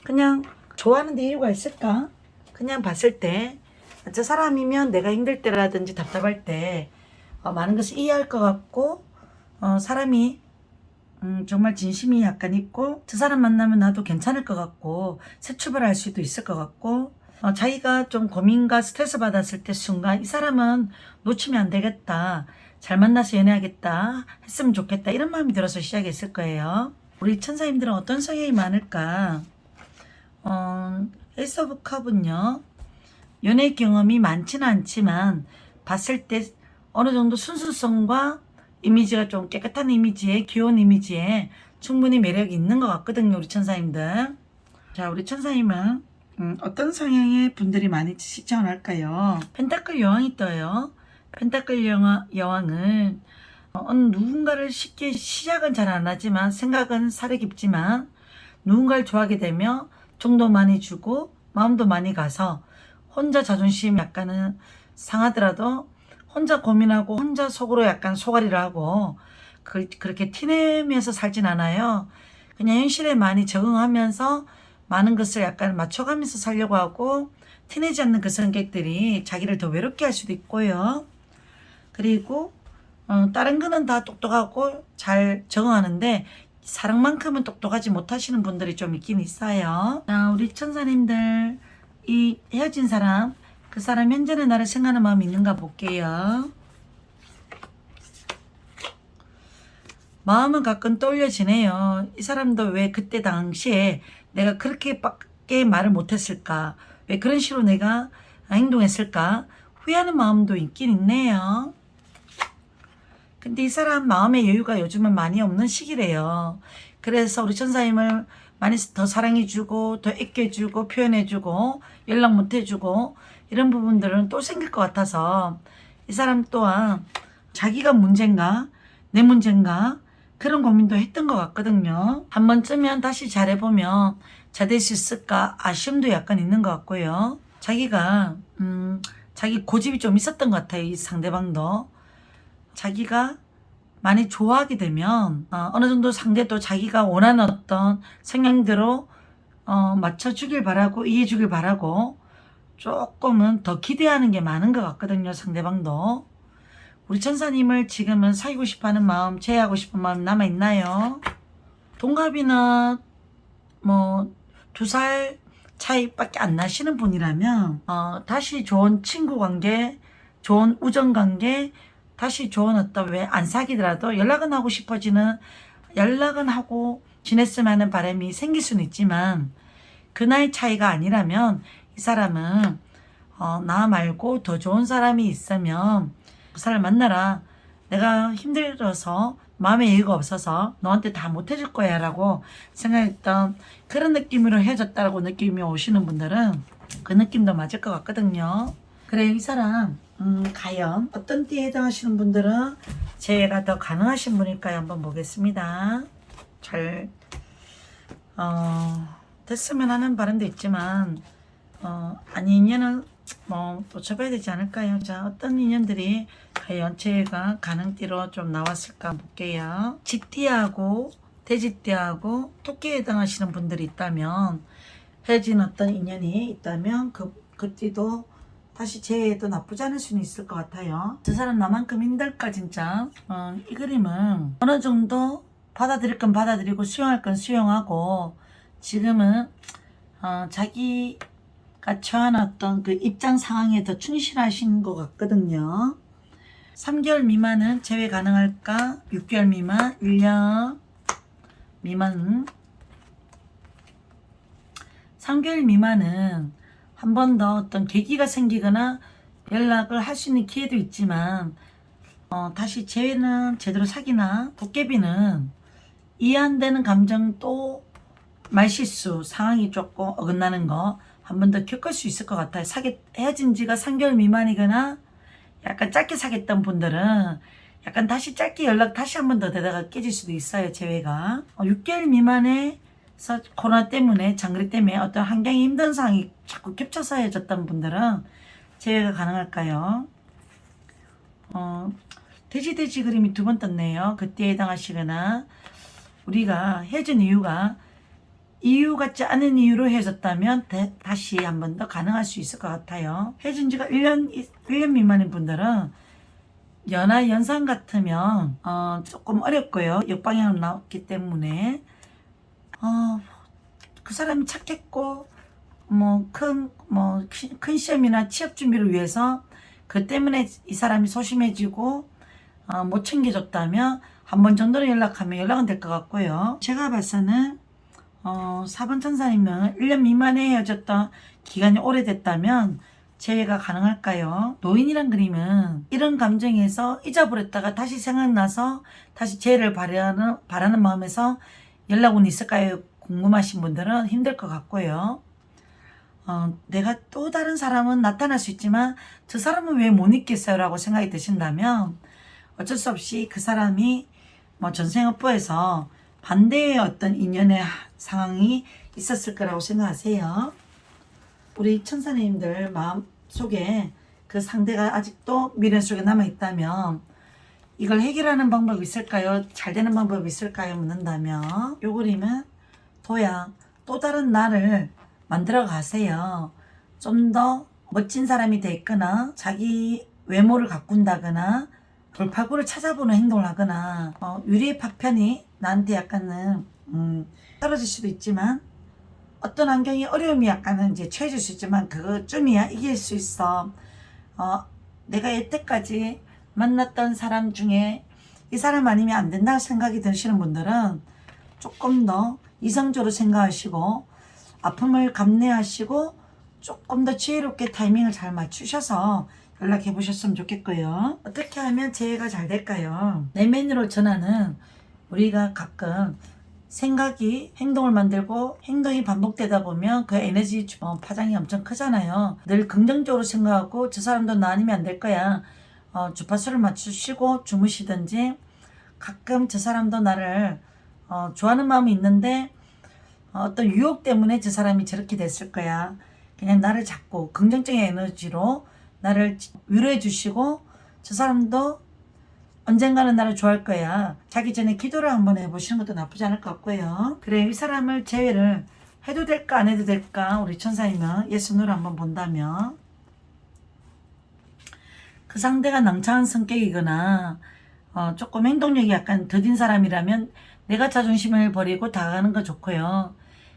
그냥 좋아하는 데 이유가 있을까? 그냥 봤을 때 저 사람이면 내가 힘들 때라든지 답답할 때 많은 것을 이해할 것 같고, 사람이 정말 진심이 약간 있고, 저 사람 만나면 나도 괜찮을 것 같고 새 출발할 수도 있을 것 같고, 자기가 좀 고민과 스트레스 받았을 때 순간 이 사람은 놓치면 안 되겠다, 잘 만나서 연애하겠다, 했으면 좋겠다, 이런 마음이 들어서 시작했을 거예요. 우리 천사님들은 어떤 성향이 많을까? 에이스 오브 컵은요, 연애 경험이 많지는 않지만 봤을 때 어느 정도 순수성과 이미지가 좀 깨끗한 이미지에, 귀여운 이미지에 충분히 매력이 있는 것 같거든요, 우리 천사님들. 자, 우리 천사님은 어떤 성향의 분들이 많이 시청을 할까요? 펜타클 여왕이 떠요. 펜타클 여왕은 어느 누군가를 쉽게 시작은 잘 안 하지만 생각은 살이 깊지만, 누군가를 좋아하게 되면 정도 많이 주고 마음도 많이 가서 혼자 자존심 약간은 상하더라도 혼자 고민하고 혼자 속으로 약간 소가리를 하고 그렇게 티내면서 살진 않아요. 그냥 현실에 많이 적응하면서 많은 것을 약간 맞춰가면서 살려고 하고, 티내지 않는 그 성격들이 자기를 더 외롭게 할 수도 있고요. 그리고 다른 거는 다 똑똑하고 잘 적응하는데 사랑만큼은 똑똑하지 못하시는 분들이 좀 있긴 있어요. 자, 우리 천사님들, 이 헤어진 사람, 그 사람 현재는 나를 생각하는 마음이 있는가 볼게요. 마음은 가끔 떠올려지네요. 이 사람도 왜 그때 당시에 내가 그렇게밖에 말을 못했을까, 왜 그런 식으로 내가 행동했을까, 후회하는 마음도 있긴 있네요. 근데 이 사람 마음의 여유가 요즘은 많이 없는 시기래요. 그래서 우리 천사님을 많이 더 사랑해주고 더 아껴주고 표현해주고 연락 못해주고 이런 부분들은 또 생길 것 같아서, 이 사람 또한 자기가 문제인가 내 문제인가 그런 고민도 했던 것 같거든요. 한 번쯤은 다시 잘해보면 잘 될 수 있을까 아쉬움도 약간 있는 것 같고요. 자기가 자기 고집이 좀 있었던 것 같아요. 이 상대방도 자기가 많이 좋아하게 되면 어느 정도 상대도 자기가 원하는 어떤 성향대로 맞춰주길 바라고 이해주길 바라고 조금은 더 기대하는 게 많은 것 같거든요. 상대방도. 우리 천사님을 지금은 사귀고 싶어하는 마음, 제외하고 싶은 마음 남아있나요? 동갑이나 뭐 2살 차이밖에 안 나시는 분이라면 다시 좋은 친구 관계, 좋은 우정 관계, 다시 좋은 어떤, 왜 안 사귀더라도 연락은 하고 싶어지는, 연락은 하고 지냈으면 하는 바람이 생길 수는 있지만, 그 나이 차이가 아니라면 이 사람은 나 말고 더 좋은 사람이 있으면 그 사람 만나라, 내가 힘들어서 마음의 여유가 없어서 너한테 다 못해줄 거야 라고 생각했던 그런 느낌으로 헤어졌다라고 느낌이 오시는 분들은 그 느낌도 맞을 것 같거든요. 그래, 이 사람 과연 어떤 띠에 해당하시는 분들은 재회가 더 가능하신 분일까요? 한번 보겠습니다. 잘 됐으면 하는 바람도 있지만 아니, 인연은 또 접어야 되지 않을까요? 자, 어떤 인연들이 과연 재회가 가능띠로 좀 나왔을까 볼게요. 쥐띠하고 돼지띠하고 토끼에 해당하시는 분들이 있다면, 헤어진 어떤 인연이 있다면 그 띠도 다시 재회해도 나쁘지 않을 수는 있을 것 같아요. 저 사람 나만큼 힘들까 진짜. 이 그림은 어느 정도 받아들일 건 받아들이고 수용할 건 수용하고, 지금은 자기가 처한 어떤 그 입장 상황에 더 충실하신 것 같거든요. 3개월 미만은 재회 가능할까? 6개월 미만, 1년 미만. 3개월 미만은 한 번 더 어떤 계기가 생기거나 연락을 할 수 있는 기회도 있지만, 다시 재회는 제대로 사귀나, 도깨비는 이해 안 되는 감정 또 말실수, 상황이 조금 어긋나는 거 한 번 더 겪을 수 있을 것 같아요. 헤어진 지가 3개월 미만이거나 약간 짧게 사귀었던 분들은 약간 다시 짧게 연락 다시 한 번 더 되다가 깨질 수도 있어요. 재회가 6개월 미만에서 코로나 때문에, 장거리 때문에 어떤 환경이 힘든 상황이 자꾸 겹쳐서 헤어졌던 분들은 재회가 가능할까요? 돼지 그림이 두 번 떴네요. 그때에 해당하시거나, 우리가 헤어진 이유 같지 않은 이유로 헤어졌다면 다시 한 번 더 가능할 수 있을 것 같아요. 헤어진 지가 1년 미만인 분들은 연하 연상 같으면 조금 어렵고요. 역방향으로 나왔기 때문에 그 사람이 착했고 큰 시험이나 취업 준비를 위해서 그 때문에 이 사람이 소심해지고 못 챙겨줬다면 한 번 정도는 연락하면 연락은 될 것 같고요. 제가 봐서는 4번 천사님은 1년 미만에 헤어졌던 기간이 오래됐다면 재회가 가능할까요? 노인이란 그림은 이런 감정에서 잊어버렸다가 다시 생각나서 다시 재회를 바라는 마음에서 연락은 있을까요? 궁금하신 분들은 힘들 것 같고요. 내가 또 다른 사람은 나타날 수 있지만 저 사람은 왜 못 잊겠어요? 라고 생각이 드신다면 어쩔 수 없이 그 사람이 전생업부에서 반대의 어떤 인연의 상황이 있었을 거라고 생각하세요. 우리 천사님들 마음 속에 그 상대가 아직도 미련 속에 남아있다면 이걸 해결하는 방법이 있을까요? 잘 되는 방법이 있을까요? 묻는다면 요 그림은 또 다른 나를 만들어 가세요. 좀 더 멋진 사람이 돼 있거나 자기 외모를 가꾼다거나 돌파구를 찾아보는 행동을 하거나 유리의 파편이 나한테 약간은 떨어질 수도 있지만, 어떤 환경이 어려움이 약간은 이제 처해질 수 있지만 그것쯤이야 이길 수 있어. 내가 여태까지 만났던 사람 중에 이 사람 아니면 안 된다고 생각이 드시는 분들은 조금 더 이성적으로 생각하시고 아픔을 감내하시고 조금 더 지혜롭게 타이밍을 잘 맞추셔서 연락해 보셨으면 좋겠고요. 어떻게 하면 재회가 잘 될까요? 내면으로 전하는, 우리가 가끔 생각이 행동을 만들고 행동이 반복되다 보면 그 에너지 파장이 엄청 크잖아요. 늘 긍정적으로 생각하고 저 사람도 나 아니면 안 될 거야. 주파수를 맞추시고 주무시든지, 가끔 저 사람도 나를 좋아하는 마음이 있는데 어떤 유혹 때문에 저 사람이 저렇게 됐을 거야. 그냥 나를 잡고 긍정적인 에너지로 나를 위로해 주시고 저 사람도 언젠가는 나를 좋아할 거야. 자기 전에 기도를 한번 해보시는 것도 나쁘지 않을 것 같고요. 그래, 이 사람을 재회를 해도 될까 안 해도 될까, 우리 천사님은 예수님을 한번 본다면 그 상대가 낭창한 성격이거나 조금 행동력이 약간 더딘 사람이라면 내가 자존심을 버리고 다가가는 거 좋고요.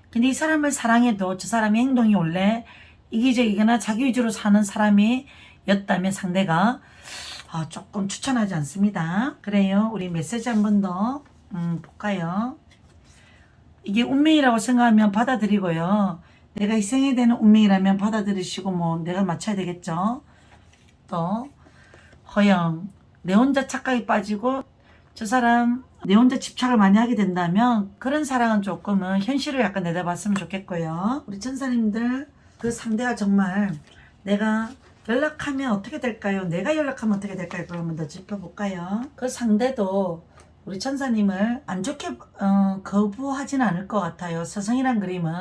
근데 이 사람을 사랑해도 저 사람의 행동이 원래 이기적이거나 자기 위주로 사는 사람이 였다면 상대가 조금 추천하지 않습니다. 그래요. 우리 메시지 한 번 더 볼까요? 이게 운명이라고 생각하면 받아들이고요. 내가 희생해야 되는 운명이라면 받아들이시고 내가 맞춰야 되겠죠. 또 허영, 내 혼자 착각에 빠지고 저 사람 내 혼자 집착을 많이 하게 된다면 그런 사랑은 조금은 현실을 약간 내다봤으면 좋겠고요. 우리 천사님들, 그 상대가 정말 내가 연락하면 어떻게 될까요? 내가 연락하면 어떻게 될까요? 그걸 한번 더 짚어볼까요? 그 상대도 우리 천사님을 안 좋게 거부하지는 않을 것 같아요. 서성이란 그림은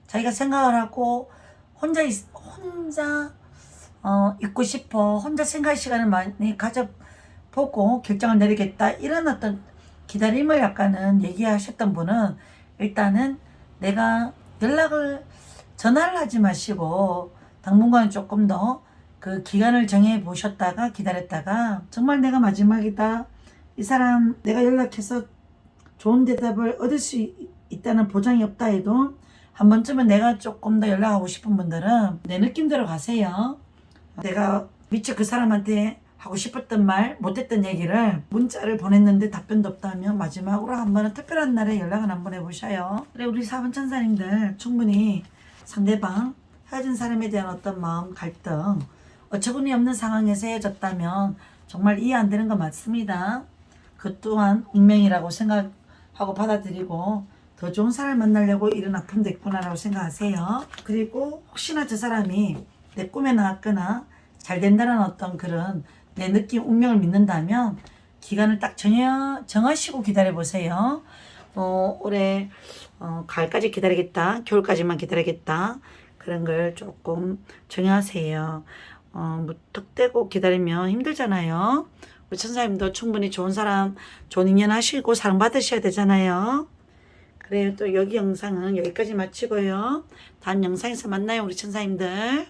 자기가 생각을 하고 혼자 있고 싶어, 혼자 생각할 시간을 많이 가져보고 결정을 내리겠다, 이런 어떤 기다림을 약간은 얘기하셨던 분은 일단은 내가 전화를 하지 마시고 당분간 조금 더 그 기간을 정해 보셨다가 기다렸다가 정말 내가 마지막이다, 이 사람 내가 연락해서 좋은 대답을 얻을 수 있다는 보장이 없다 해도 한 번쯤은 내가 조금 더 연락하고 싶은 분들은 내 느낌대로 가세요. 내가 미처 그 사람한테 하고 싶었던 말, 못했던 얘기를 문자를 보냈는데 답변도 없다면 마지막으로 한 번은 특별한 날에 연락을 한번 해보셔요. 그래, 우리 4번 천사님들 충분히 상대방, 헤어진 사람에 대한 어떤 마음, 갈등, 어처구니 없는 상황에서 헤어졌다면 정말 이해 안 되는 거 맞습니다. 그 또한 운명이라고 생각하고 받아들이고 더 좋은 사람을 만나려고 이런 아픔도 있구나라고 생각하세요. 그리고 혹시나 저 사람이 내 꿈에 나왔거나 잘 된다는 어떤 그런 내 느낌, 운명을 믿는다면 기간을 딱 정하시고 기다려보세요. 올해 가을까지 기다리겠다, 겨울까지만 기다리겠다, 그런 걸 조금 정하세요. 무턱대고 기다리면 힘들잖아요. 우리 천사님도 충분히 좋은 사람, 좋은 인연 하시고 사랑받으셔야 되잖아요. 그래요. 또 여기 영상은 여기까지 마치고요. 다음 영상에서 만나요, 우리 천사님들.